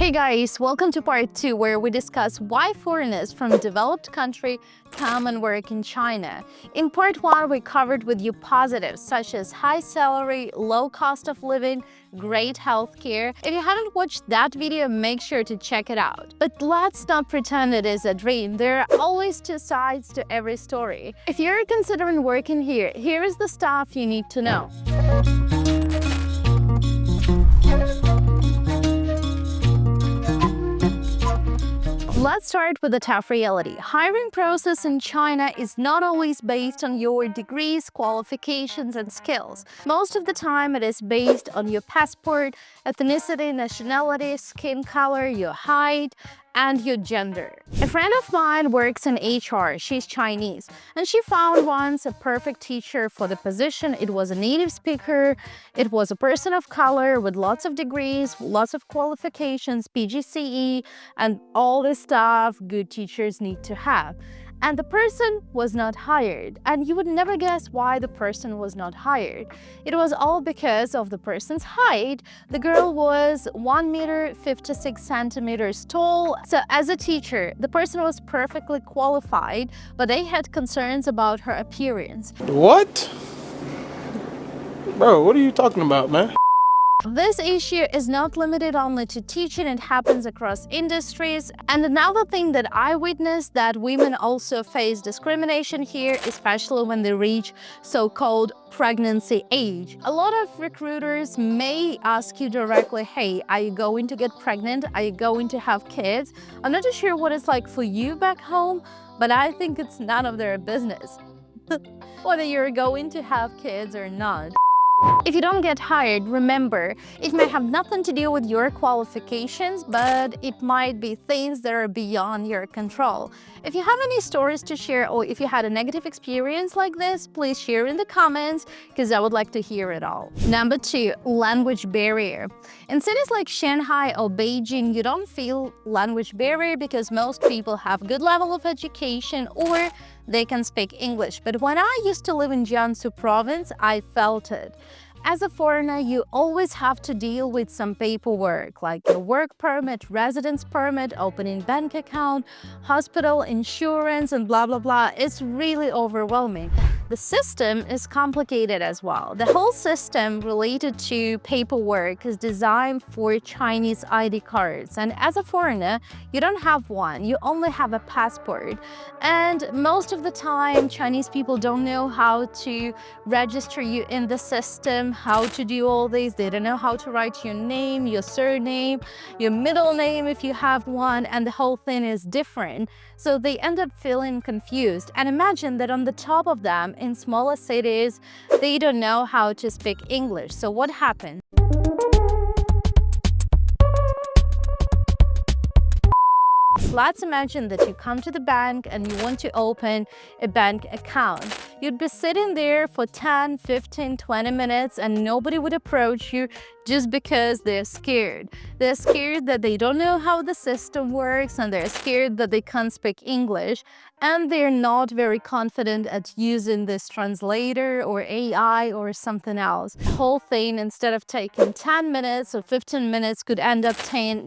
Hey guys, welcome to part 2 where we discuss why foreigners from developed country come and work in China. In part 1, we covered with you positives such as high salary, low cost of living, great healthcare. If you haven't watched that video, make sure to check it out. But let's not pretend it is a dream. There are always two sides to every story. If you're considering working here, here is the stuff you need to know. Let's start with the tough reality. Hiring process in China is not always based on your degrees, qualifications, and skills. Most of the time, it is based on your passport, ethnicity, nationality, skin color, your height, and your gender. A friend of mine works in HR. She's Chinese, and she found once a perfect teacher for the position. It was a native speaker. It was a person of color with lots of degrees, lots of qualifications, PGCE, and all this stuff good teachers need to have. And the person was not hired. And you would never guess why the person was not hired. It was all because of the person's height. The girl was 1 meter 56 centimeters tall. So as a teacher, the person was perfectly qualified, but they had concerns about her appearance. What? Bro, what are you talking about, man? This issue is not limited only to teaching, it happens across industries. And another thing that I witnessed, that women also face discrimination here, especially when they reach so-called pregnancy age. A lot of recruiters may ask you directly, hey, are you going to get pregnant? Are you going to have kids? I'm not too sure what it's like for you back home, but I think it's none of their business whether you're going to have kids or not. If you don't get hired, remember, it may have nothing to do with your qualifications, but it might be things that are beyond your control. If you have any stories to share, or if you had a negative experience like this, please share in the comments, because I would like to hear it all. Number 2, language barrier. In cities like Shanghai or Beijing, you don't feel language barrier because most people have good level of education or they can speak English. But when I used to live in Jiangsu province, I felt it. As a foreigner, you always have to deal with some paperwork, like your work permit, residence permit, opening bank account, hospital insurance, and blah, blah, blah. It's really overwhelming. The system is complicated as well. The whole system related to paperwork is designed for Chinese ID cards. And as a foreigner, you don't have one. You only have a passport. And most of the time, Chinese people don't know how to register you in the system, how to do all these. They don't know how to write your name, your surname, your middle name if you have one, and the whole thing is different. So they end up feeling confused. And imagine that on the top of them, in smaller cities, they don't know how to speak English. So what happened? Let's imagine that you come to the bank and you want to open a bank account. You'd be sitting there for 10, 15, 20 minutes and nobody would approach you just because they're scared. They're scared that they don't know how the system works, and they're scared that they can't speak English, and they're not very confident at using this translator or AI or something else. The whole thing, instead of taking 10 minutes or 15 minutes, could end up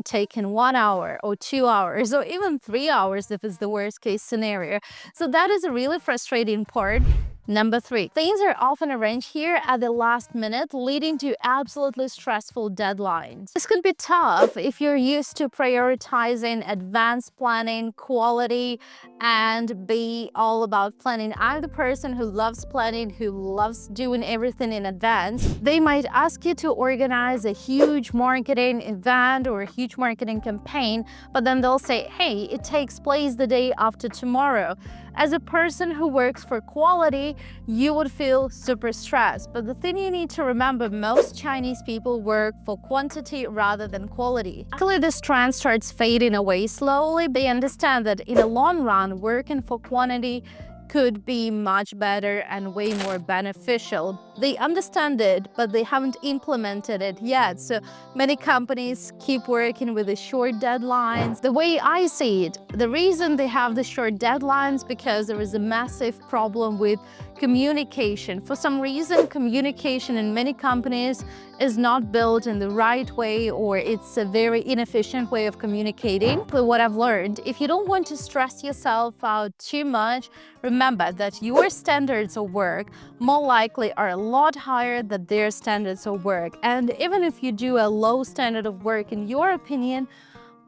taking 1 hour or 2 hours or even 3 hours if it's the worst case scenario. So that is a really frustrating part. Number 3, things are often arranged here at the last minute, leading to absolutely stressful deadlines. This could be tough if you're used to prioritizing advanced planning, quality, and be all about planning. I'm the person who loves planning, who loves doing everything in advance. They might ask you to organize a huge marketing event or a huge marketing campaign, but then they'll say, hey, it takes place the day after tomorrow. As a person who works for quality, you would feel super stressed. But the thing you need to remember, most Chinese people work for quantity rather than quality. Luckily, this trend starts fading away slowly. They understand that in the long run, working for quantity could be much better and way more beneficial. They understand it, but they haven't implemented it yet. So many companies keep working with the short deadlines. The way I see it, the reason they have the short deadlines because there is a massive problem with communication. For some reason, communication in many companies is not built in the right way, or it's a very inefficient way of communicating. But what I've learned, if you don't want to stress yourself out too much, remember that your standards of work more likely are a lot higher than their standards of work. And even if you do a low standard of work, in your opinion,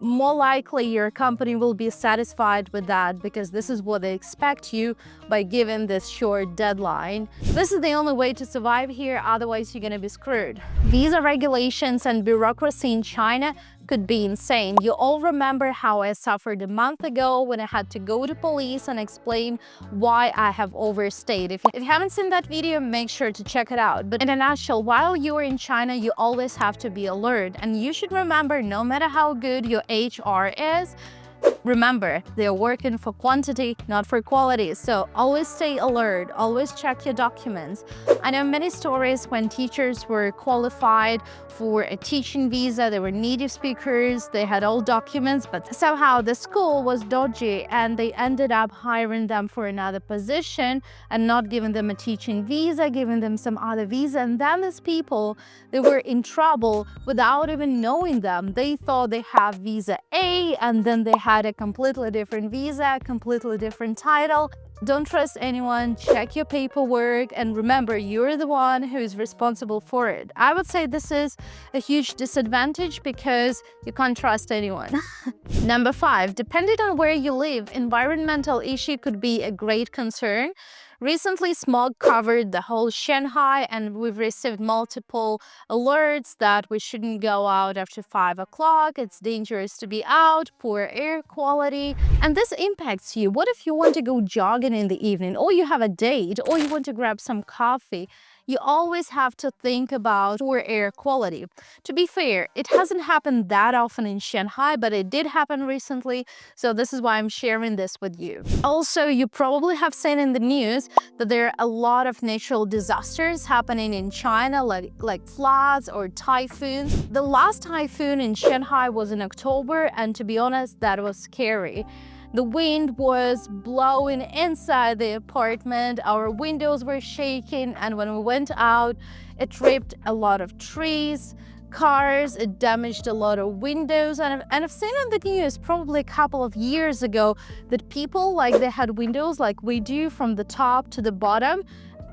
more likely your company will be satisfied with that, because this is what they expect you by giving this short deadline. This is the only way to survive here, otherwise you're gonna be screwed. Visa regulations and bureaucracy in China could be insane. You all remember how I suffered a month ago when I had to go to police and explain why I have overstayed. If you haven't seen that video, make sure to check it out. But in a nutshell, while you are in China, you always have to be alert. And you should remember, no matter how good your HR is, remember, they're working for quantity, not for quality. So always stay alert, always check your documents. I know many stories when teachers were qualified for a teaching visa, they were native speakers, they had all documents, but somehow the school was dodgy and they ended up hiring them for another position and not giving them a teaching visa, giving them some other visa. And then these people, they were in trouble without even knowing them. They thought they have visa A, and then they had a completely different visa, completely different title. Don't trust anyone, check your paperwork, and remember, you're the one who is responsible for it. I would say this is a huge disadvantage because you can't trust anyone. Number 5, depending on where you live, environmental issue could be a great concern. Recently, smog covered the whole Shanghai, and we've received multiple alerts that we shouldn't go out after 5 o'clock. It's dangerous to be out, poor air quality, and this impacts you. What if you want to go jogging in the evening, or you have a date, or you want to grab some coffee? You always have to think about poor air quality. To be fair, it hasn't happened that often in Shanghai, but it did happen recently, so this is why I'm sharing this with you. Also, you probably have seen in the news that there are a lot of natural disasters happening in China, like floods or typhoons. The last typhoon in Shanghai was in October, and to be honest, that was scary. The wind was blowing inside the apartment, our windows were shaking, and when we went out, it ripped a lot of trees, cars, it damaged a lot of windows. And I've seen in the news probably a couple of years ago that people, like, they had windows like we do from the top to the bottom,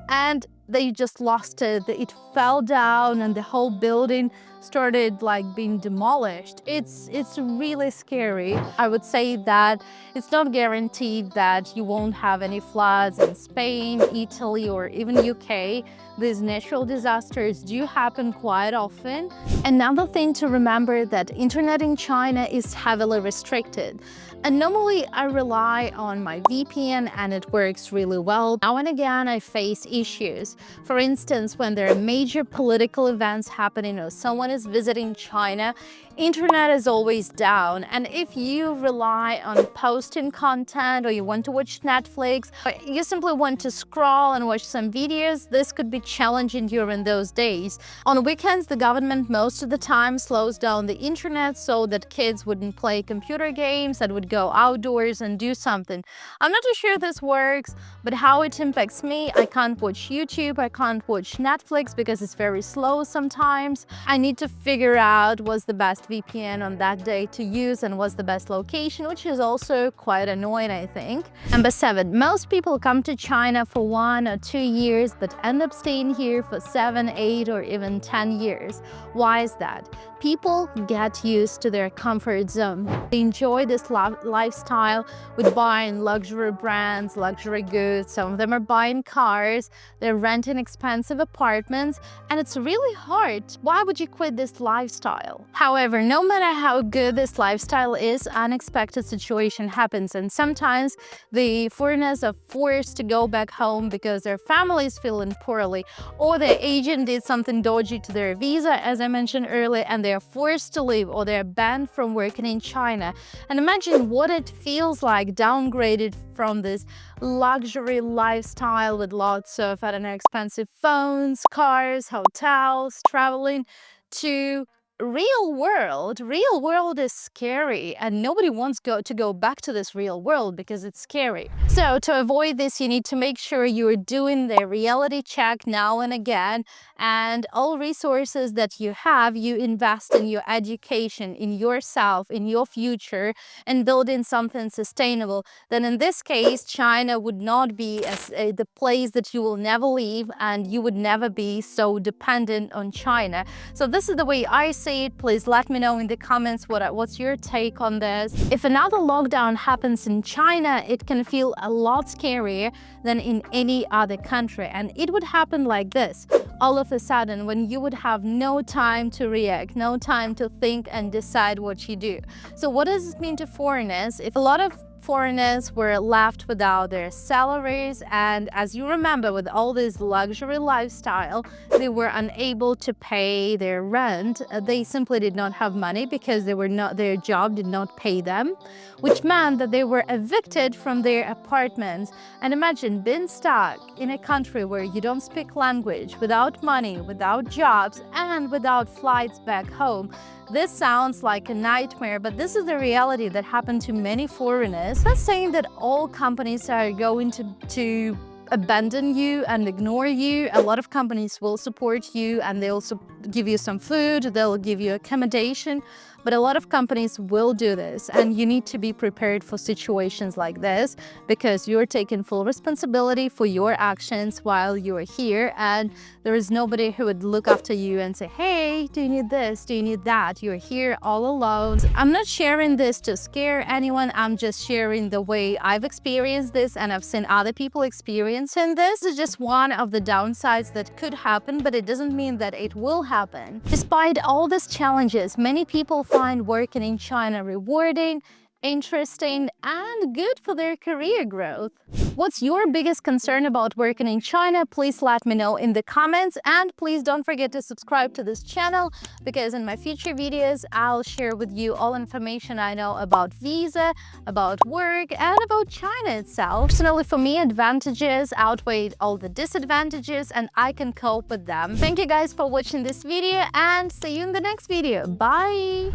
and they just lost it. It fell down and the whole building started being demolished. It's really scary. I would say that it's not guaranteed that you won't have any floods in Spain, Italy, or even UK. These natural disasters do happen quite often. Another thing to remember, that internet in China is heavily restricted. And normally I rely on my VPN and it works really well. Now and again I face issues. For instance, when there are major political events happening or someone is visiting China, internet is always down. And if you rely on posting content, or you want to watch Netflix, or you simply want to scroll and watch some videos, this could be challenging during those days. On weekends, the government most of the time slows down the internet so that kids wouldn't play computer games and would go outdoors and do something. I'm not too sure this works, but how it impacts me, I can't watch YouTube, I can't watch Netflix because it's very slow sometimes. I need to figure out what's the best VPN on that day to use and what's the best location, which is also quite annoying, I think. Number 7, most people come to China for 1 or 2 years but end up staying here for 7, 8, or even 10 years. Why is that? People get used to their comfort zone. They enjoy this lifestyle with buying luxury brands, luxury goods. Some of them are buying cars, they're renting expensive apartments, and it's really hard. Why would you quit this lifestyle? However, no matter how good this lifestyle is, unexpected situation happens, and sometimes the foreigners are forced to go back home because their family is feeling poorly, or their agent did something dodgy to their visa, as I mentioned earlier, and they are forced to leave, or they're banned from working in China. And imagine what it feels like downgraded from this luxury lifestyle with lots of, I don't know, expensive phones, cars, hotels, traveling, to real world is scary, and nobody wants to go back to this real world because it's scary. So to avoid this, you need to make sure you're doing the reality check now and again, and all resources that you have, you invest in your education, in yourself, in your future, and building something sustainable. Then in this case, China would not be the place that you will never leave, and you would never be so dependent on China. So this is the way I see it. Please let me know in the comments what's your take on this. If another lockdown happens in China, it can feel a lot scarier than in any other country, and it would happen like this. All of a sudden, when you would have no time to react, no time to think and decide what you do. So what does this mean to foreigners? If a lot of foreigners were left without their salaries, and as you remember, with all this luxury lifestyle, they were unable to pay their rent. They simply did not have money because their job did not pay them, which meant that they were evicted from their apartments. And imagine being stuck in a country where you don't speak language, without money, without jobs, and without flights back home. This sounds like a nightmare, but this is the reality that happened to many foreigners. I'm not saying that all companies are going to abandon you and ignore you. A lot of companies will support you, and they'll also give you some food, they'll give you accommodation, but a lot of companies will do this, and you need to be prepared for situations like this because you're taking full responsibility for your actions while you're here, and there is nobody who would look after you and say, hey, do you need this? Do you need that? You're here all alone. I'm not sharing this to scare anyone. I'm just sharing the way I've experienced this, and I've seen other people experiencing this. This is just one of the downsides that could happen, but it doesn't mean that it will happen. Despite all these challenges, many people find working in China rewarding, interesting, and good for their career growth. What's your biggest concern about working in China? Please let me know in the comments, and please don't forget to subscribe to this channel because in my future videos I'll share with you all information I know about visa, about work, and about China itself. Personally, for me, advantages outweigh all the disadvantages, and I can cope with them. Thank you guys for watching this video, and see you in the next video. Bye!